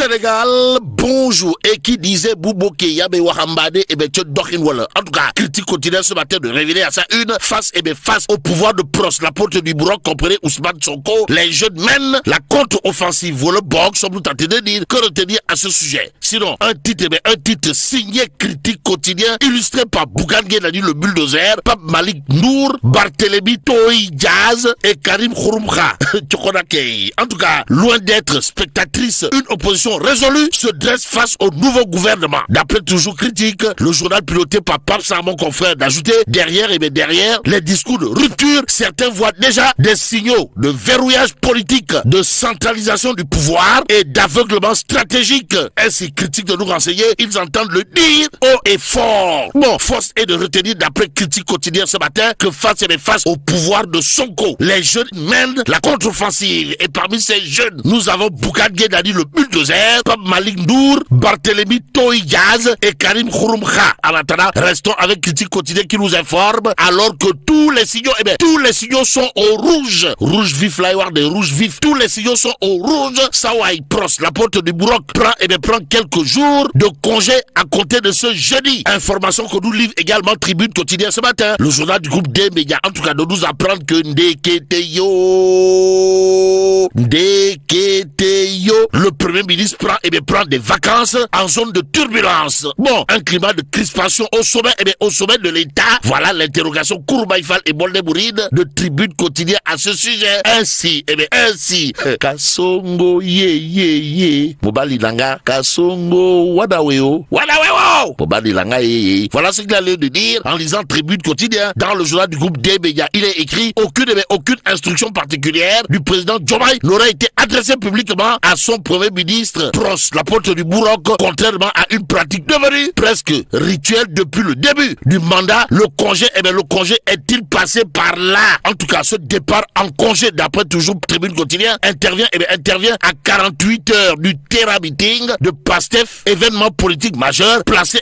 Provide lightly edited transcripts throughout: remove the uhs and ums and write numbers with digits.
Sénégal, bonjour. Et qui disait Bouboké Yabe Wahambade et Betche Dokinwala. En tout cas, critique quotidienne ce matin de révéler à sa une face au pouvoir de Pros, la porte du bourreau, comprenez Ousmane Sonko. Les jeunes mènent la contre-offensive. Voilà box, sommes nous tentés de dire que retenir à ce sujet. Sinon, un titre signé critique quotidien, illustré par Bougane Gueye Dany, le bulldozer, Pape Malick Nour, Barthélémy Toye Diaz et Karim Khouroumkha. En tout cas, loin d'être spectatrice, une opposition résolue se dresse face au nouveau gouvernement. D'après toujours critique, le journal piloté par Pape Sarmon confrère d'ajouter derrière les discours de rupture, certains voient déjà des signaux de verrouillage politique, de centralisation du pouvoir et d'aveuglement stratégique. Ainsi critique de nous renseigner, ils entendent le dire haut et fort. Bon, force est de retenir d'après critique quotidien ce matin que face au pouvoir de Sonko, les jeunes mènent la contre-offensive. Et parmi ces jeunes, nous avons Bougane Gueye Dany, le bulldozer, Pape Malick Nour, Barthélémy Toye Diaz et Karim Khouroumkha. En attendant, restons avec critique quotidien qui nous informe alors que tous les signaux sont au rouge. Rouge vif, là, des rouges vifs. Tous les signaux sont au rouge. Sawai Pros, la porte du bourreau, prend quelques jours de congé à compter de ce jeudi. Information que nous livre également Tribune quotidien ce matin. Le journal du groupe des médias, en tout cas, de nous apprendre que Ndeketeyo, le premier ministre prend des vacances en zone de turbulence. Bon, un climat de crispation au sommet de l'État. Voilà l'interrogation Kouroubaïfal et Bolde-Bouride de Tribune quotidien à ce sujet. Ainsi, Kasongo Mobali Langa, Kasongo Wadaweo, Mobali Langa Voilà ce qu'il a l'air de dire en lisant Tribune quotidien dans le journal du groupe des médias. Il est écrit aucune instruction particulière du président Diomaye n'aurait été adressée publiquement à son premier ministre Pros, la porte du bourreau, contrairement à une pratique devenue presque rituelle depuis le début du mandat. Le congé est-il passé par là? En tout cas, ce départ en congé, d'après toujours Tribune quotidien, intervient à 48 heures du Terra Meeting de Pastef, événement politique majeur placé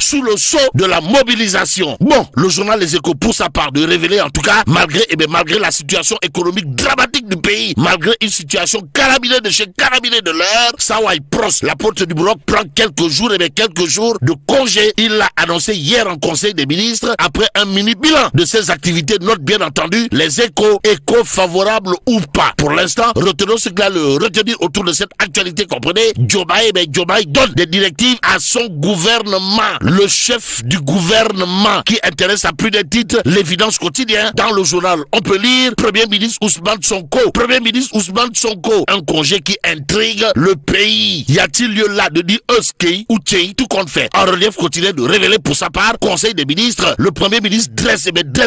sous le sceau de la mobilisation. Bon, le journal Les Échos pour sa part de révéler en tout cas, malgré la situation économique dramatique du pays, malgré une situation carabinée de chez carabinée de l'heure, Sawai Pros, la porte du bloc, prend quelques jours de congé. Il l'a annoncé hier en Conseil des ministres après un mini bilan de ses activités. Note bien entendu les échos favorables ou pas. Pour l'instant, retenons ce qu'il a le retenir autour de cette actualité. Comprenez, Diomaye donne des directives à son gouvernement. Le chef du gouvernement qui intéresse à plus d'un titre l'évidence quotidien. Dans le journal, on peut lire Premier ministre Ousmane Sonko, un congé qui intrigue le pays. Y a-t-il lieu là de dire Euskei ou Tchei, tout compte fait? En relief quotidien de révéler pour sa part Conseil des ministres, le Premier ministre dresse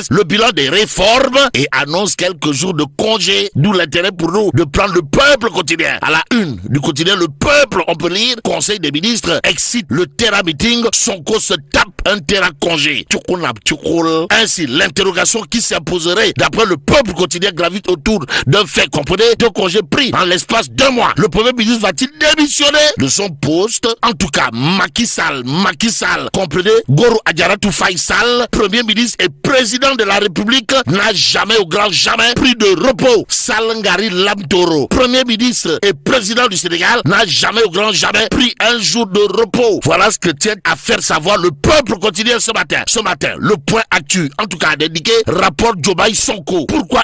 le bilan des réformes et annonce quelques jours de congé, d'où l'intérêt pour nous de prendre le peuple quotidien. À la une du quotidien Le Peuple, on peut lire Conseil des ministres excite le Terra Meeting, Sonko se tape un Terra congé. Ainsi, l'interrogation qui s'imposerait d'après Le Peuple quotidien gravite autour d'un fait, comprenez, de congés pris en l'espace d'1 mois. Le Premier ministre va-t-il démissionner de son poste? En tout cas, Macky Sall, comprenez, Goro Adjaratou Faisal, Premier ministre et président de la République, n'a jamais au grand jamais pris de repos. Salangari Lamtoro, Premier ministre et président du Sénégal, n'a jamais au grand jamais pris un jour de repos. Voilà ce que tient à faire savoir Le Peuple quotidien ce matin. Le point actu, en tout cas, d'indiquer rapport Diomaye Sonko. Pourquoi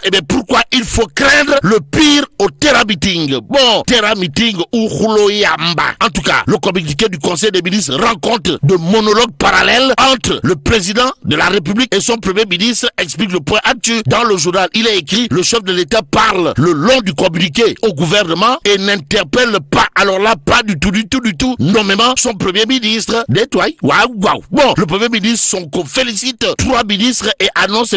il faut craindre le pire au Terra Meeting? Bon, Terra Meeting ou Khouloyamba. En tout cas, le communiqué du Conseil des ministres rend compte de monologues parallèles entre le président de la République et son premier ministre, explique le point actu. Dans le journal, il est écrit, le chef de l'État parle le long du communiqué au gouvernement et n'interpelle pas, alors là, pas du tout, nommément son premier ministre. Bon, le premier ministre Sonko félicite 3 ministres et annonce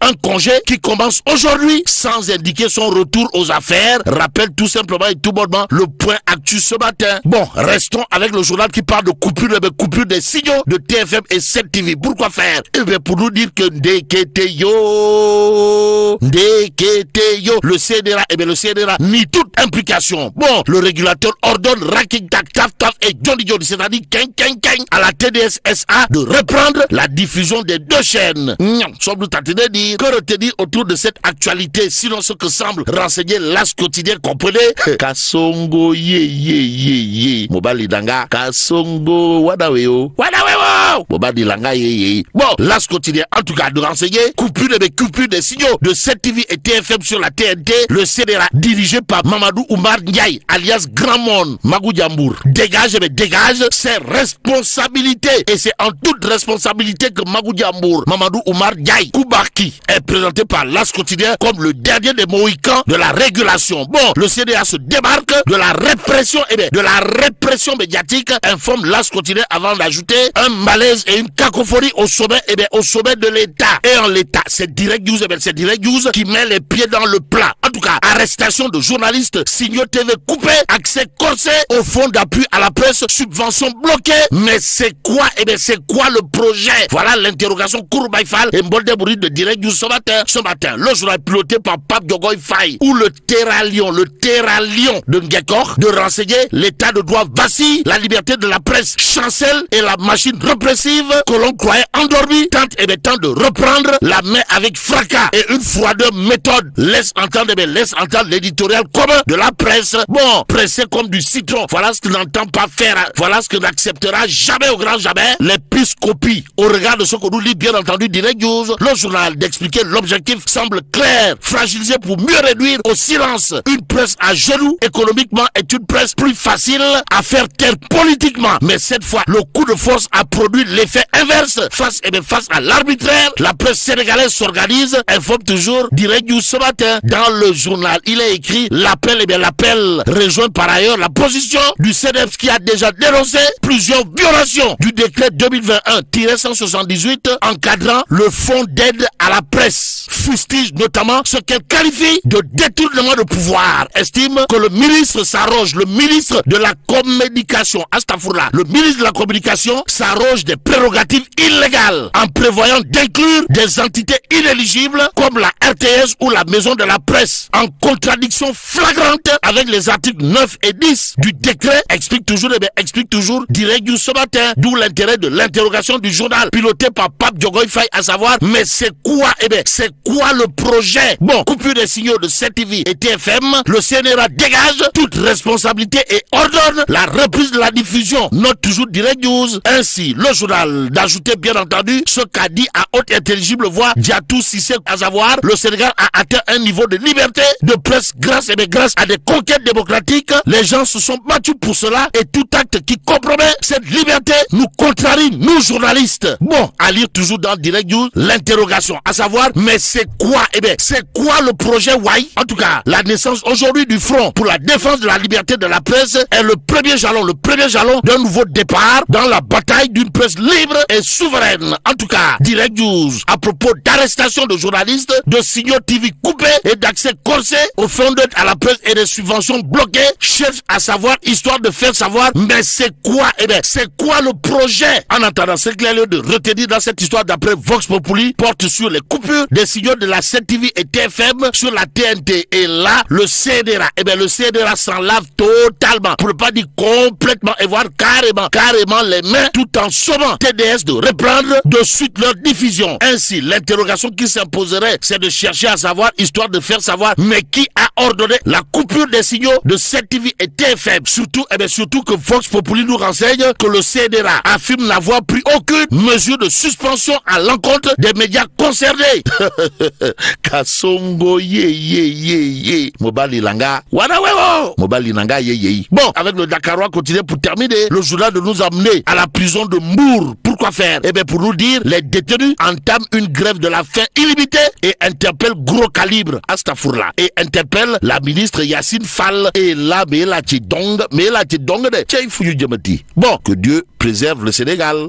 un congé qui commence aujourd'hui sans indiquer son retour aux affaires. Rappelle tout simplement et tout bonnement le point actu ce matin. Bon, restons avec le journal qui parle de coupure des signaux de TFM et 7TV. Pourquoi faire? Pour nous dire que Ndeketeyo, le CNRA nie toute implication. Bon, le régulateur ordonne Raking Tak Taf et Johnny, c'est-à-dire à la TDS SA de reprendre la diffusion des 2 chaînes. Sommes-nous tentés de dire que retenir autour de cette actualité, sinon ce que semble renseigner l'As quotidien, comprenez? Kasongo Kasongo ye Mobali Langa Kasongo Wadaweo Mobali Langa ye. Bon, l'As quotidien en tout cas de renseigner coupure des signaux de 7TV et TFM sur la TNT. Le CDRA dirigé par Mamadou Oumar Ndiaye alias Grand Monde Magou Diambour dégage ses responsabilités, et c'est en toute responsabilité que Magou Diambour Mamadou Oumar Ndiaye Koubarki est présenté par l'As quotidien comme le dernier des Mohicans de la régulation. Bon, le CDA se démarque de la répression médiatique, informe l'As quotidien avant d'ajouter un malaise et une cacophonie au sommet de l'État. Et en l'État, c'est Direct News qui met les pieds dans le plat. En tout cas, arrestation de journalistes, signaux TV coupés, accès corsé au fonds d'appui à la presse, subvention bloquée. Mais c'est quoi le projet? Voilà l'interrogation Kourbaïfal et Mboldebouri de Direct News ce matin. Le journal piloté par Pape Diogoy Faye, où le terralion de Ngekor de renseigner l'état de droit vacille, la liberté de la presse chancelle et la machine répressive que l'on croyait endormie tente de reprendre la main avec fracas et une froideur méthode. Laisse entendre l'éditorial commun de la presse. Bon, pressé comme du citron. Voilà ce que n'entend pas faire. Voilà ce que n'acceptera jamais au grand jamais les piscopies. Au regard de ce que nous lit bien entendu Direct News, le journal d'expliquer l'objectif semble clair. Fragiliser pour mieux réduire au silence. Une presse à genoux économiquement est une presse plus facile à faire taire politiquement. Mais cette fois, le coup de force a produit l'effet inverse. Face à l'arbitraire, la presse sénégalaise s'organise, informe toujours Direct News ce matin. Dans le journal, il est écrit l'appel rejoint par ailleurs la position du CNEPS qui a déjà dénoncé plusieurs violations du décret 2021-178 encadrant le fonds d'aide à la presse. Fustige notamment ce qu'elle qualifie de détournement de pouvoir. Estime que le ministre s'arroge, le ministre de la communication, le ministre de la communication s'arroge des prérogatives illégales en prévoyant d'inclure des entités inéligibles comme la RTS ou la maison de la presse, en contradiction flagrante avec les articles 9 et 10 du décret, explique toujours Direct News ce matin, d'où l'intérêt de l'interrogation du journal piloté par Pape Diogoy Faye, à savoir, mais c'est quoi le projet? Bon, coupure des signaux de 7TV et TFM, le CNRA dégage toute responsabilité et ordonne la reprise de la diffusion. Note toujours Direct News. Ainsi, le journal d'ajouter bien entendu ce qu'a dit à haute intelligible voix Diatou Cissé, à savoir, le Sénégal a atteint un niveau de liberté de presse grâce à des conquêtes démocratiques. Les gens se sont battus pour cela et tout acte qui compromet cette liberté nous contrarie, nous journalistes. Bon, à lire toujours dans Direct News l'interrogation, à savoir, mais c'est quoi le projet Wai? En tout cas, la naissance aujourd'hui du Front pour la défense de la liberté de la presse est le premier jalon d'un nouveau départ dans la bataille d'une presse libre et souveraine. En tout cas, Direct News, à propos d'arrestation de journalistes, de signaux TV coupés et d'accès corsé au fonds d'aide à la presse et des subventions bloquées, cherche à savoir, histoire de faire savoir, mais c'est quoi le projet? En attendant, c'est clair de retenir dans cette histoire d'après Vox Populi porte sur les coupures des signaux de la 7TV et TFM sur la TNT. Et là, le CDRA, le CDRA s'en lave totalement, pour ne pas dire complètement, et voir carrément les mains, tout en sommant TDS de reprendre de suite leur diffusion. Ainsi, l'interrogation qui s'imposerait, c'est de chercher à savoir, histoire de faire savoir, mais qui a ordonné la coupure des signaux de 7TV et TFM? Surtout que Vox Populi nous renseigne que le CDRA affirme n'avoir pris aucune mesure de suspension à l'encontre des médias concernés. Kasongo ye Mobali Langa Wadawewo Mobali Langa ye. Bon, avec le Dakarois quotidien pour terminer, le journal de nous amener à la prison de Mbour. Pourquoi faire? Pour nous dire, les détenus entament une grève de la faim illimitée et interpellent gros calibre Astafourla et interpellent la ministre Yacine Fall et la Bon, que Dieu préserve le Sénégal.